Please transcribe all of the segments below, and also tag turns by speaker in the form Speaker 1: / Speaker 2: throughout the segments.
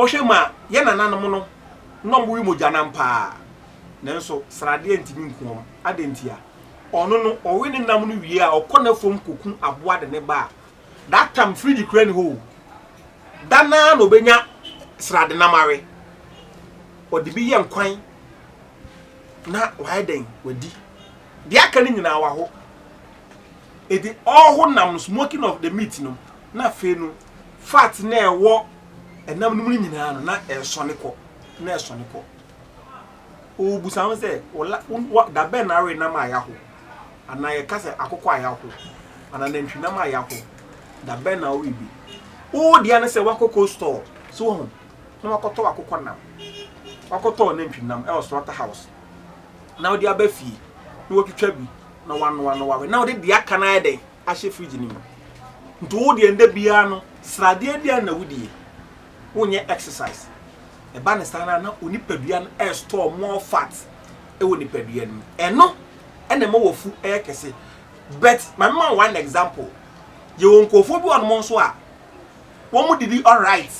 Speaker 1: Oshema ye nananom no no mo mogya nam pa nanso srade antimi nkom adentia ono no owe ne nam no wie a okona fom kokun aboa de ne ba that time free the crane ho dana no benya srade namare odi bi ye nkwan na waiden wadi dia aka ni nyina wa ho edi all ho nam smoking of the meat no na fe no fat na ewo enam no nyina no na esone ko na esone ko o busam se wala da ben na re na ma ya ho ana ye kase akokọ aya ho ana nantwi na ma ya ho da ben na we bi o dia na se wakoko store so ho na wakoto akokọ nam wakoto nantwi nam e slaughter house na odi abafi na wotwitwa bi na wano na odi dia kana ede ahye fridge ni nto wo de nda bia no srade dia na wudie wonye exercise e ba ne sana na onipadua no e store more fat e wonipadua ni eno ene ma wofu e kese but my man one example ye wonkofo bi on so a wo mu didi all right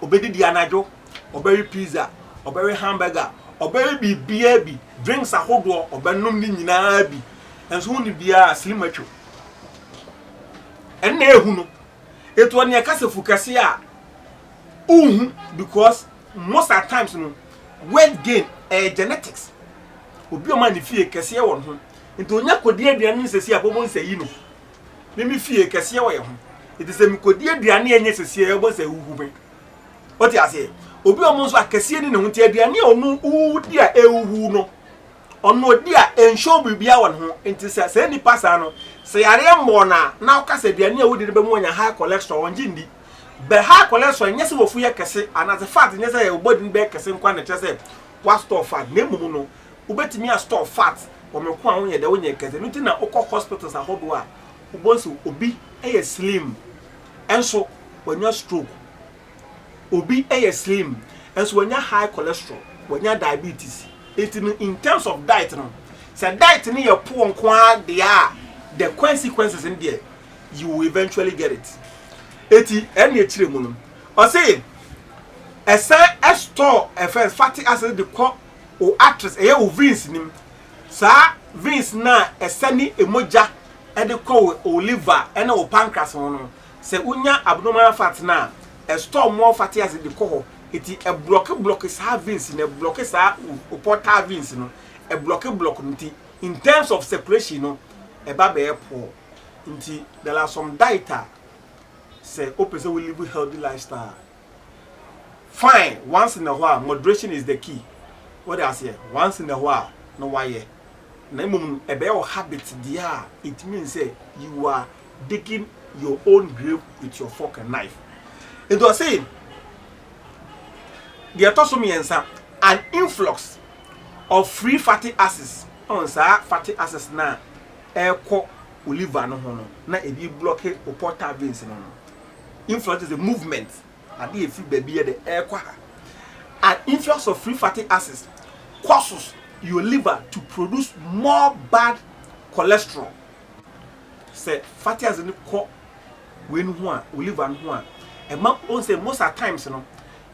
Speaker 1: obedidi anajo oberi pizza oberi hamburger oberi bibia bi drinks ahodo obenum ni nyina bi enso ni bia slim atwo enne ehu no eto ne kasefu kase a because most at times no weight gain genetics obi o ma ni fie kase e won ho nti onya kodi aduane sesi abobo nsayi no me fie kase e wo ye ho iti se mi kodi aduane enye sesi e bo se huhu be oti ase obi o mo nso akase ni ne ho ti aduane onu udi a ehuhu no ono di a ensho bibia won ho nti se ni pasa no se yare mo na okasa aduane a wodi be mo nya high cholesterol won jindi be high cholesterol nyese wofu ye kase anaze fat nyese ye body be kase nkwa na chese wa store fat na mumu no ubetimi a store fat omeko a wonye de wonye kase nuti na okọ hospitals ahodo a ubonso obi eye slim enso wonya stroke obi eye slim enso wonya high cholesterol wonya diabetes in terms of diet no say diet ni your poor nkwa they are the consequences in there you will eventually get it eti eni echire mu no o say a store first fatty acid the call o actress o veins nim sa veins na esani emoja e de call o liver e na o pancreas no say unya abnormal fat na a store more fatty acid the call eti e block sa veins na block sa o portal veins no e block nti in terms of separation no e ba be poor nti there are some diet say person will live a healthy lifestyle fine once in a while moderation is the key what I say once in a while no why na mum e be your habit dia it means say you are digging your own grave with your fork and knife and do say the atosomiensa an influx of free fatty acids on sa fatty acids na e liver no ho no na e bi block o portal veins no influx is a movement and the free baby the air an influx of free fatty acids causes your liver to produce more bad cholesterol say fatty acids ko when ho a liver no ho a e ma on say most at times no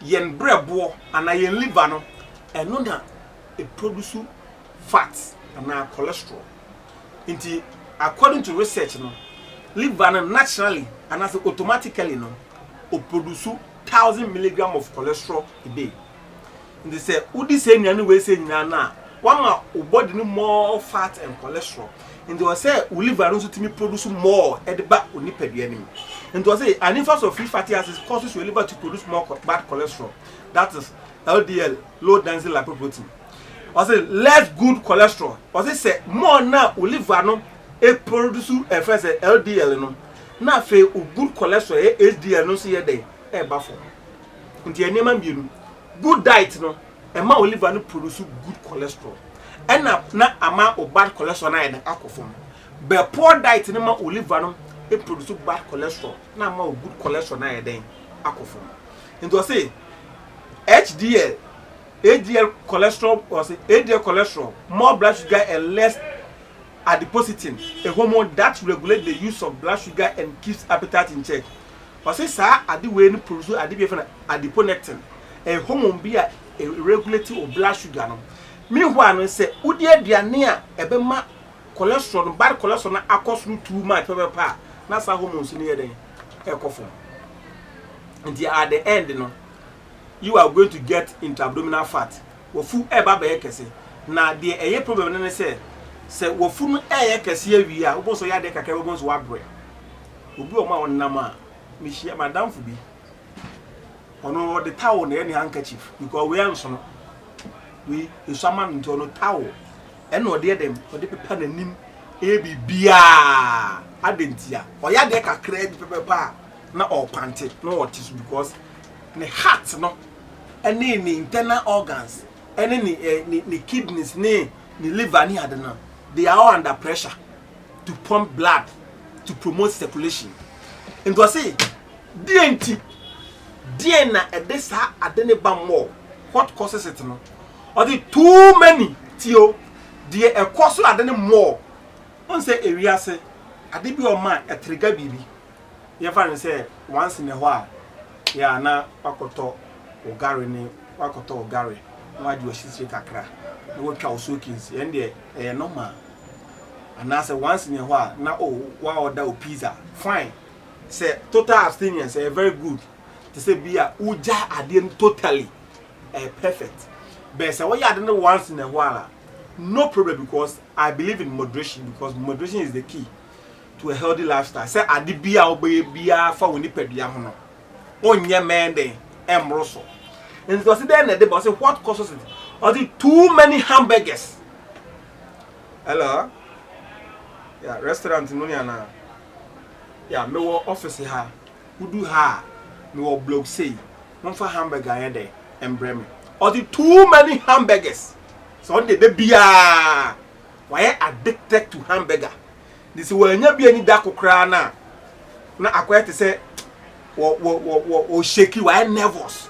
Speaker 1: yen brebo and yen liver no eno na e produce fats and cholesterol inti according to research no liver no naturally and as automatically no o produce 1000 milligram of cholesterol a day and they say udi say nyane we say nyina na wama o body no more fat and cholesterol and they say o liver no so timi produce more e de ba onipadua nim and they say an influx of free fatty acids causes your liver to produce more bad cholesterol that is LDL low density lipoprotein or say less good cholesterol or say more na o liver no e produce first LDL no na fe o good cholesterol HDL no so ye dey e ba for nti enema bienu good diet no e ma o liver no produce good cholesterol and na ama o bad cholesterol na ye akofom be poor diet no ma o liver no e produce bad cholesterol na ama o good cholesterol na ye den akofom nti o say HDL cholesterol or say HDL cholesterol more blood sugar and less adipositine, a hormone that regulates the use of blood sugar and keeps appetite in check. Or say, sir, adi we produce adiponectin, hormone bi a regulate o blood sugar no meanwhile no say udi aduane a ebema cholesterol no bad cholesterol na akosuru too much pa na sa hormones no yeden ekofo and at the end no you are going to get intra-abdominal fat wofu eba be kese na the eye problem no say wofu no kese awi a obo so ya de kakra obo so wabre obi o ma wonnam a me hia madam fu bi ono the towel na any handkerchief because we am so no we isama nto no towel ene o de dem o de pepa nanim bia adentia o ya de kakra bi pepa na o pante no what is because the heart no any internal organs any ni kidneys ni liver ni adena they are all under pressure to pump blood to promote circulation and to say DNT na edesa adene ba more what causes it no or the too many tio the e cause adene more on say area say ade bi o ma e trigger bibi ye fa say once in a while ya na wakoto ogare ni wakoto ogare na wadi osisi kakra na wotwa osokins and the normal and I say once in a while na wa order o pizza fine say total abstinence very good to say bia uja ade totally perfect but say we ade no once in a while no problem because I believe in moderation because moderation is the key to a healthy lifestyle say ade bia obey bia fa woni padua ho no onye mende emroso and so then the boss say what causes it or the too many hamburgers hello yeah restaurant no na yeah me wo office ha udu ha me wo blog say no for hamburger here there embreme or the too many hamburgers so on the bia why addicted to hamburger this we nya bia ni da kokra na akwete say wo shaky why nervous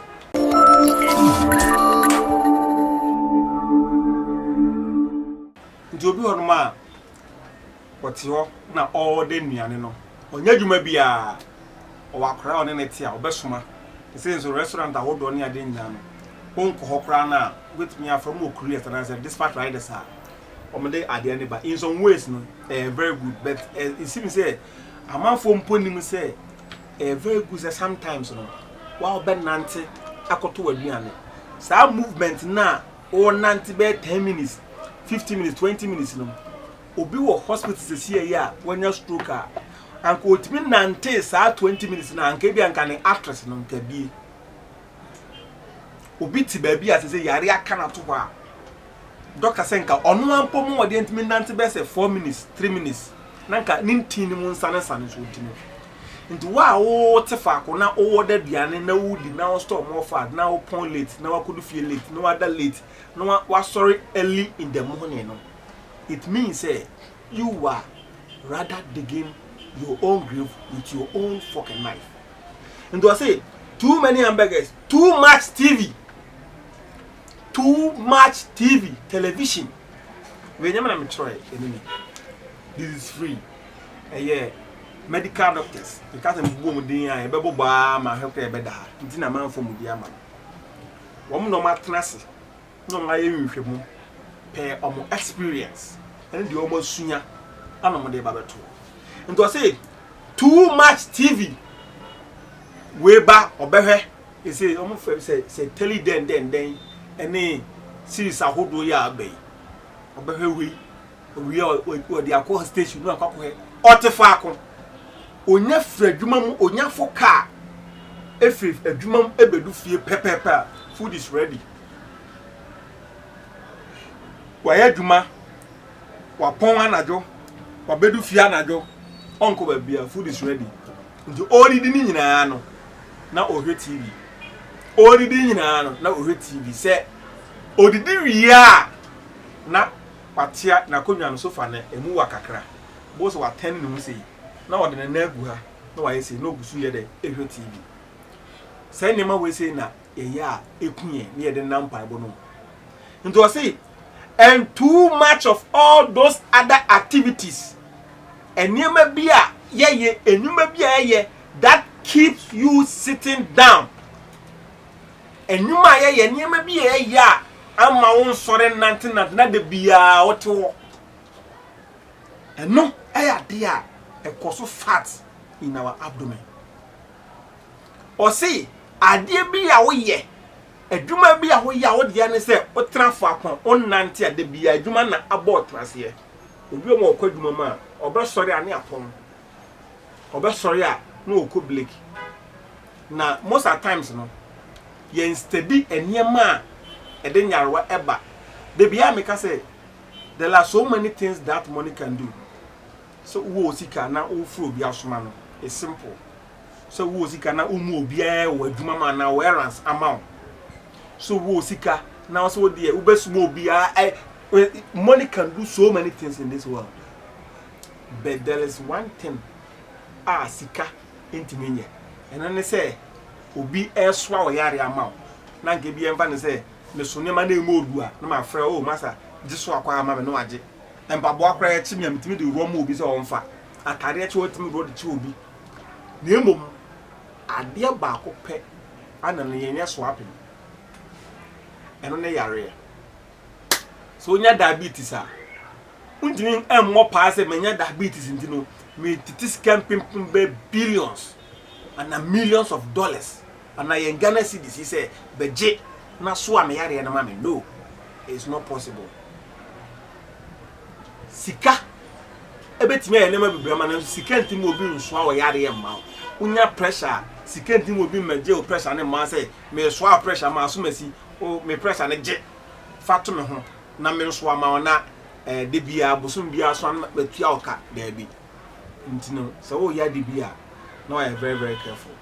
Speaker 1: nti obi hono ma wotio na all the nuane no onya dwuma bia o wakra one neti a obesoma say so restaurant ahodo ne ade nya no onko hokra na with me from Korea and I said this part riders are omde ade ne ba in some ways no very good but it seems say amanfo mponim say very good sometimes no wow ben nante akoto aduane sa movement na o nante be 10 minutes 50 minutes 20 minutes no obi wo hospital sesi ya wanya stroke a anko otimi nante sa 20 minutes na anka bi anka ne actress no nka bi obi ti ba bi asese yare aka na to a doctor senka ono ampo mo wode ntimi nante be say 4 minutes 3 minutes nanka nintini mu nsane sane so ntimi nti wa wo tefa ko na wo da duane na wudi na wo store more fat na wo pon late na wa kudu feel late na wa da late na wa sorry early in the morning no it means say you are rather digging your own grave with your own fucking knife and I say too many hamburgers too much TV television we nyama na me try enemy this is free yeah medical doctors because I'm boom din ya ebe boba ma hwekọ ebe da nti na man fo mu dia ma wo no ma tenase no ma ye nhwehwemu pe omo experience and the omo sunya ana mo de ba beto and I say too much TV we ba obehwe e say omo say tell den any series ahodo ya abai obehwe we o de akọ station no akọ otefa akọ onya fradwuma mu onya foka efri adwuma mu ebedu fie pepepe food is ready wa ya adwuma wa pon anajo wa bedu fie anajo onko ba bia food is ready nti oridi ni nyina no na ohwe TV oridi nyina no na ohwe TV se odidi wiya na patia na konwa no sofa na emu wa kakra bo so wa 10 no sei na wode na nagu ha na wa yesi no gusu ye de ehwe TV sai ne ma we sei na eya ekunye ne ye de nampa bo no nto say and too much of all those other activities enema bia ye enuma bia ye that keeps you sitting down enwuma ye niema bi ye ya ama won sore nante na de bia wote wo eno ade a ekoso fat in our abdomen o see ade bi a wo ye adwuma bi a wo ye a wo de ne se o trafo akon on nante ade bia adwuma na abot trase obi o mo kwadwuma ma obe sore ane apon obe sore a na okoblik na most at times no yen steady eniema ede nyarwa eba de bia me ka say there are so many things that money can do. So wo sika na wo fro obi asoma no it's simple. So wo sika na umu obi a wo adwuma ma na wo errands amount. So wo sika na so de wo besuma obi a money can do so many things in this world. But there is one thing sika intimenye. And then they say obi eswa wo yare amount. Na nke bi enfa ne say me so ne ma na emu odu a na ma frɛ o masa jiso akwa ama me no age empabo akra ya chimia mitimi de ro ma obi se onfa atare che otimi ro de che obi na emom ade ba ko pɛ ana ne yenya so apem eno ne yare so nya diabetes a undimi emmo pa se menya diabetes ndino me titis camping be billions and millions of dollars and I in Ghana cedis he say beje na so am yare na ma me no it's not possible. Sika ebetime ya nema bibrama na sika ntimi obi nso a wo yare ma unya pressure sika ntimi obi maje o pressure ne ma say me so a pressure ma so masi o me pressure ne je fato me ho na me nso ama na de bia bosum bia so na batua oka da bi ntino so wo ya de bia no I am very careful.